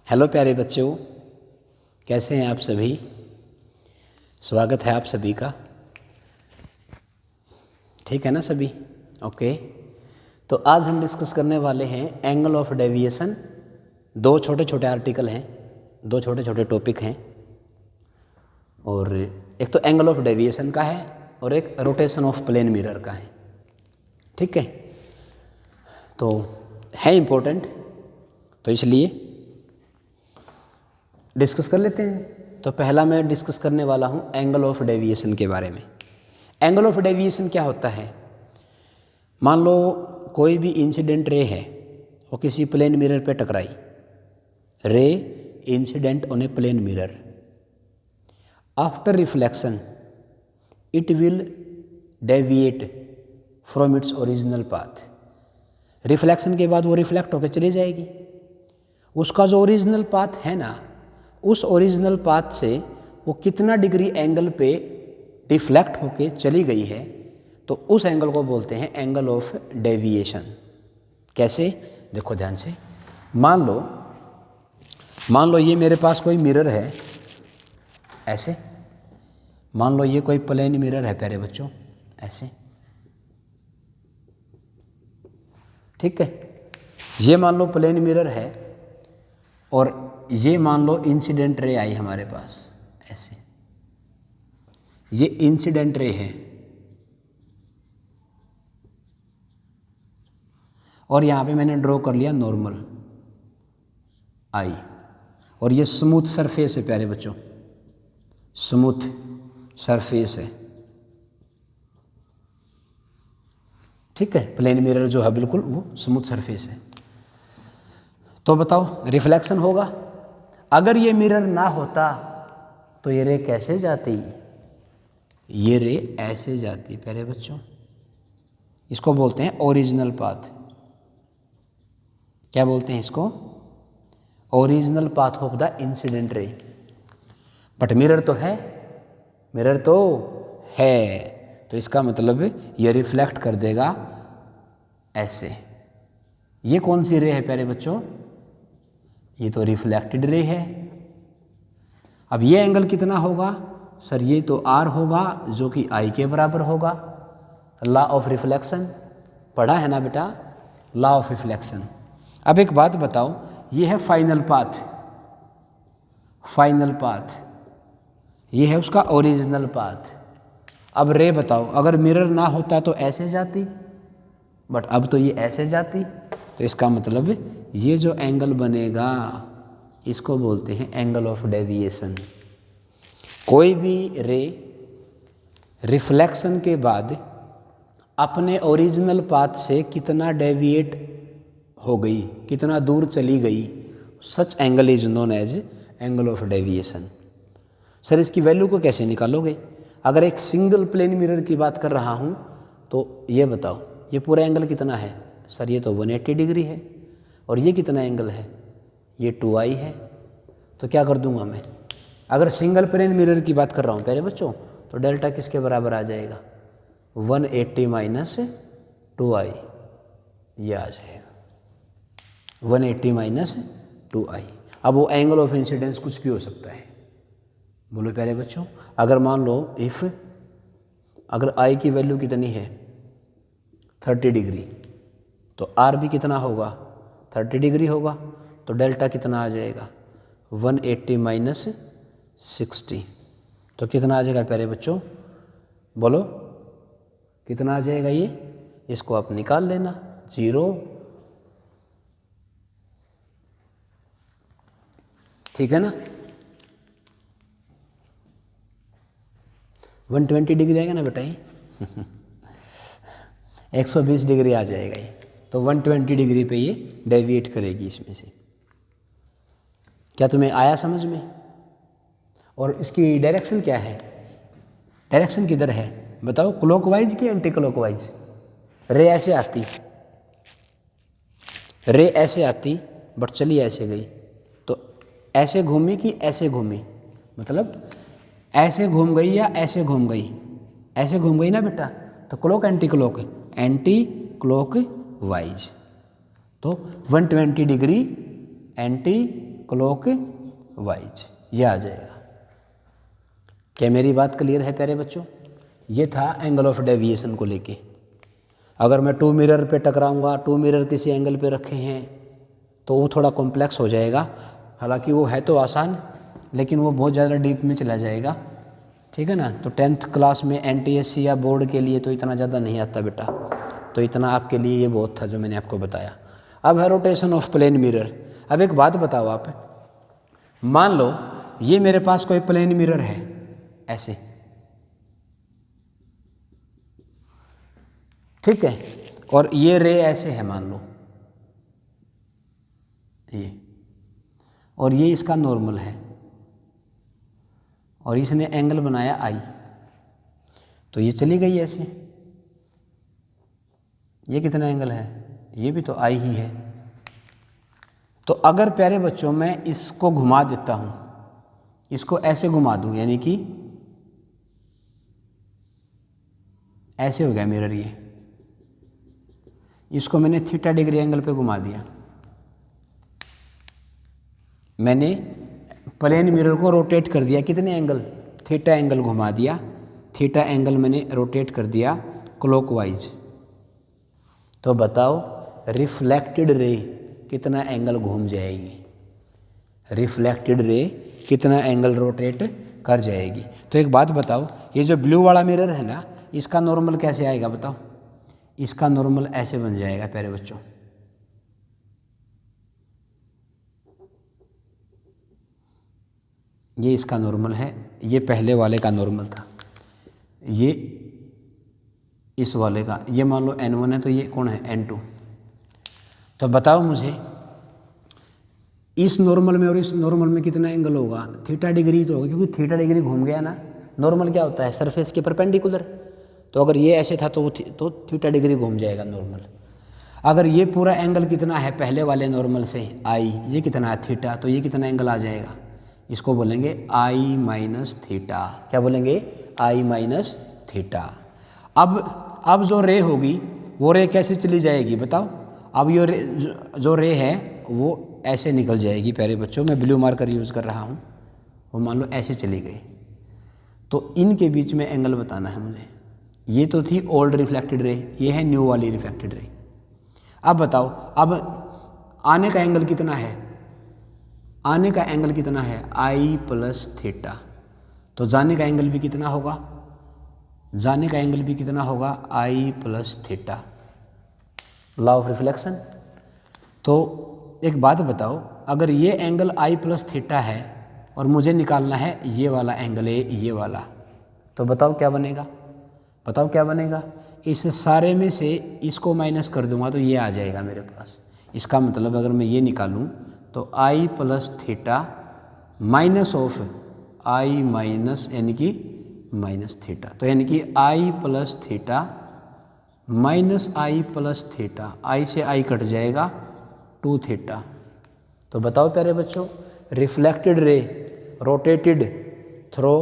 Hello प्यारे बच्चों, कैसे हैं आप सभी। स्वागत है आप सभी का। ठीक है ना सभी? ओके। तो आज हम डिस्कस करने वाले हैं एंगल ऑफ डेविएशन। दो छोटे छोटे आर्टिकल हैं, दो छोटे छोटे टॉपिक हैं, और एक तो एंगल ऑफ डेविएशन का है और एक रोटेशन ऑफ प्लेन मिरर का है। ठीक है, तो है इम्पोर्टेंट, तो इसलिए डिस्कस कर लेते हैं। तो पहला मैं डिस्कस करने वाला हूँ एंगल ऑफ डेविएशन के बारे में। एंगल ऑफ डेविएशन क्या होता है? मान लो कोई भी इंसिडेंट रे है, वो किसी प्लेन मिरर पे टकराई। रे incident on a plane mirror, after reflection it will deviate from its original path. Reflection के बाद वो रिफ्लेक्ट होकर चली जाएगी। उसका जो ओरिजिनल पाथ है ना, उस ओरिजिनल पाथ से वो कितना डिग्री एंगल पे डिफ्लेक्ट होके चली गई है, तो उस एंगल को बोलते हैं एंगल ऑफ डेविएशन। कैसे? देखो ध्यान से। मान लो ये मेरे पास कोई मिरर है, ऐसे। मान लो ये कोई प्लेन मिरर है प्यारे बच्चों, ऐसे। ठीक है, ये मान लो प्लेन मिरर है और ये मान लो इंसिडेंट रे आई हमारे पास, ऐसे। ये इंसिडेंट रे है और यहाँ पे मैंने ड्रॉ कर लिया नॉर्मल आई, और ये स्मूथ सरफेस है प्यारे बच्चों, स्मूथ सरफेस है। ठीक है, प्लेन मिरर जो है बिल्कुल वो स्मूथ सरफेस है। तो बताओ रिफ्लेक्शन होगा। अगर ये मिरर ना होता तो ये रे कैसे जाती? ये रे ऐसे जाती प्यारे बच्चों। इसको बोलते हैं ओरिजिनल पाथ। क्या बोलते हैं इसको? Original path of the incident ray. But mirror तो है, मिरर तो है, तो इसका मतलब ये रिफ्लेक्ट कर देगा ऐसे। ये कौन सी रे है प्यारे बच्चों? ये तो रिफ्लेक्टेड रे है। अब ये एंगल कितना होगा? सर ये तो आर होगा, जो कि आई के बराबर होगा। लॉ ऑफ रिफ्लेक्शन पढ़ा है ना बेटा, लॉ ऑफ रिफ्लेक्शन। अब एक बात बताओ, ये है फाइनल पाथ, फाइनल पाथ, ये है उसका ओरिजिनल पाथ। अब रे बताओ, अगर मिरर ना होता तो ऐसे जाती, बट अब तो ये ऐसे जाती, तो इसका मतलब ये जो एंगल बनेगा इसको बोलते हैं एंगल ऑफ डेविएशन। कोई भी रे रिफ्लेक्शन के बाद अपने ओरिजिनल पाथ से कितना डेविएट हो गई, कितना दूर चली गई, such angle is known as angle of deviation. Sir इसकी वैल्यू को कैसे निकालोगे? अगर एक सिंगल प्लेन मिरर की बात कर रहा हूँ तो ये बताओ, ये पूरा एंगल कितना है? सर ये तो 180 डिग्री है, और ये कितना एंगल है? ये 2i है। तो क्या कर दूंगा मैं? अगर सिंगल प्लेन मिरर की बात कर रहा हूँ प्यारे बच्चों, तो डेल्टा किसके बराबर आ जाएगा? 180 माइनस 2i, ये आ जाएगा 180 माइनस 2i। अब वो एंगल ऑफ इंसिडेंस कुछ भी हो सकता है। बोलो प्यारे बच्चों, अगर मान लो अगर i की वैल्यू कितनी है? 30 डिग्री, तो r भी कितना होगा? 30 डिग्री होगा। तो डेल्टा कितना आ जाएगा? 180 माइनस 60। तो कितना आ जाएगा प्यारे बच्चों? बोलो कितना आ जाएगा ये? इसको आप निकाल लेना, 0। ठीक है ना? 120 डिग्री आएगा ना बेटा ये 120 डिग्री आ जाएगा ये। तो 120 डिग्री पे ये डेविएट करेगी इसमें से। क्या तुम्हें आया समझ में? और इसकी डायरेक्शन क्या है? डायरेक्शन किधर है बताओ? क्लॉकवाइज कि एंटी क्लॉकवाइज? रे ऐसे आती, रे ऐसे आती, बट चली ऐसे गई। तो ऐसे घूमी कि ऐसे घूमी? मतलब ऐसे घूम गई या ऐसे घूम गई? ऐसे घूम गई ना बेटा। तो clock anti clock, anti clock wise. तो 120 डिग्री एंटी क्लॉक वाइज, ये आ जाएगा। क्या मेरी बात क्लियर है प्यारे बच्चों? ये था एंगल ऑफ डेविएशन को लेके। अगर मैं 2 मिरर पे टकराऊंगा, 2 मिरर किसी एंगल पे रखे हैं तो वो थोड़ा कॉम्प्लेक्स हो जाएगा। हालांकि वो है तो आसान, लेकिन वो बहुत ज़्यादा डीप में चला जाएगा, ठीक है ना। तो 10th क्लास में NTSC या बोर्ड के लिए तो इतना ज़्यादा नहीं आता बेटा, तो इतना आपके लिए ये बहुत था जो मैंने आपको बताया। अब है रोटेशन ऑफ प्लेन मिरर। अब एक बात बताओ आप, मान लो ये मेरे पास कोई प्लेन मिरर है ऐसे, ठीक है, और ये रे ऐसे है मान लो ये, और ये इसका नॉर्मल है, और इसने एंगल बनाया आई, तो ये चली गई ऐसे। ये कितना एंगल है? ये भी तो आई ही है। तो अगर प्यारे बच्चों मैं इसको घुमा देता हूं, इसको ऐसे घुमा दूं, यानी कि ऐसे हो गया मिरर, ये इसको मैंने थीटा डिग्री एंगल पे घुमा दिया। मैंने प्लेन मिरर को रोटेट कर दिया, कितने एंगल? थीटा एंगल घुमा दिया, थीटा एंगल मैंने रोटेट कर दिया क्लॉकवाइज। तो बताओ रिफ्लेक्टेड रे कितना एंगल घूम जाएगी? रिफ्लेक्टेड रे कितना एंगल रोटेट कर जाएगी? तो एक बात बताओ, ये जो ब्लू वाला मिरर है ना, इसका नॉर्मल कैसे आएगा बताओ? इसका नॉर्मल ऐसे बन जाएगा प्यारे बच्चों, ये इसका नॉर्मल है, ये पहले वाले का नॉर्मल था, ये इस वाले का, ये मान लो N1 है तो ये कौन है? N2। तो बताओ मुझे इस नॉर्मल में और इस नॉर्मल में कितना एंगल होगा? थीटा डिग्री तो होगा, क्योंकि थीटा डिग्री घूम गया ना। नॉर्मल क्या होता है? सरफेस के परपेंडिकुलर। तो अगर ये ऐसे था तो थीटा डिग्री घूम जाएगा नॉर्मल। अगर ये पूरा एंगल कितना है पहले वाले नॉर्मल से? आई, ये कितना है? थीटा। तो ये कितना एंगल आ जाएगा? इसको बोलेंगे आई माइनस थीटा। क्या बोलेंगे? आई माइनस थीटा। अब जो रे होगी वो रे कैसे चली जाएगी बताओ? अब ये जो रे है वो ऐसे निकल जाएगी प्यारे बच्चों, मैं ब्लू मार्कर यूज़ कर रहा हूँ, वो मान लो ऐसे चली गई। तो इनके बीच में एंगल बताना है मुझे। ये तो थी ओल्ड रिफ्लेक्टेड रे, ये है न्यू वाली रिफ्लेक्टेड रे। अब बताओ, अब आने का एंगल कितना है? आने का एंगल कितना है? आई प्लस थीटा। तो जाने का एंगल भी कितना होगा? जाने का एंगल भी कितना होगा? I plus theta. Law of reflection. तो एक बात बताओ, अगर ये एंगल आई प्लस थीटा है और मुझे निकालना है ये वाला एंगल है, ये वाला, तो बताओ क्या बनेगा? बताओ क्या बनेगा? इस सारे में से इसको माइनस कर दूंगा तो ये आ जाएगा मेरे पास। इसका मतलब अगर मैं ये निकालूं तो I plus theta minus of I minus, यानी कि माइनस थीटा। तो यानी कि I plus theta minus I plus theta, I से आई कट जाएगा, 2 थीटा। तो बताओ प्यारे बच्चों, reflected ray rotated through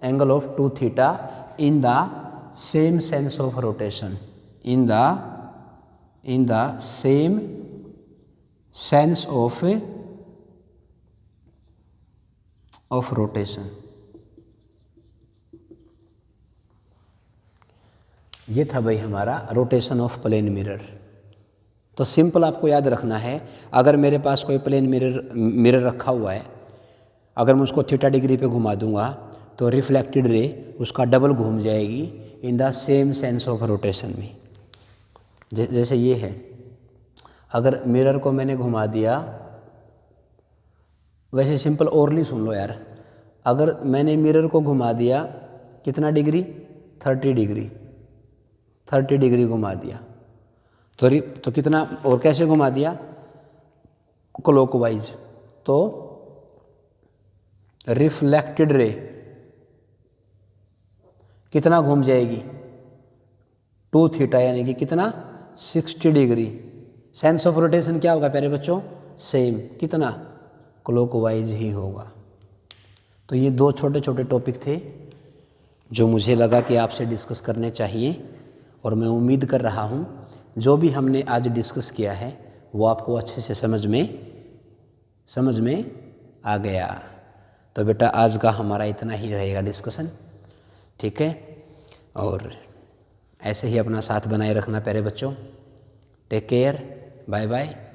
angle of 2 theta in the same sense of rotation, in the same sense of rotation। ये था भाई हमारा रोटेशन ऑफ प्लेन मिरर। तो सिंपल आपको याद रखना है, अगर मेरे पास कोई प्लेन मिरर रखा हुआ है, अगर मैं उसको थीटा डिग्री पे घुमा दूंगा तो रिफ्लेक्टेड रे उसका डबल घूम जाएगी in the same sense of rotation में। जैसे ये है, अगर मिरर को मैंने घुमा दिया, वैसे सिंपल ओरली सुन लो यार, अगर मैंने मिरर को घुमा दिया कितना डिग्री? 30 डिग्री घुमा दिया, तो कितना, और कैसे घुमा दिया? क्लॉकवाइज। तो रिफ्लेक्टेड रे कितना घूम जाएगी? 2 थीटा, यानी कि कितना? 60 डिग्री। सेंस ऑफ रोटेशन क्या होगा प्यारे बच्चों? सेम। कितना? क्लॉकवाइज ही होगा। तो ये 2 छोटे छोटे टॉपिक थे जो मुझे लगा कि आपसे डिस्कस करने चाहिए, और मैं उम्मीद कर रहा हूँ जो भी हमने आज डिस्कस किया है वो आपको अच्छे से समझ में समझ में आ गया। तो बेटा आज का हमारा इतना ही रहेगा डिस्कशन, ठीक है। और ऐसे ही अपना साथ बनाए रखना प्यारे बच्चों। Take care, bye bye.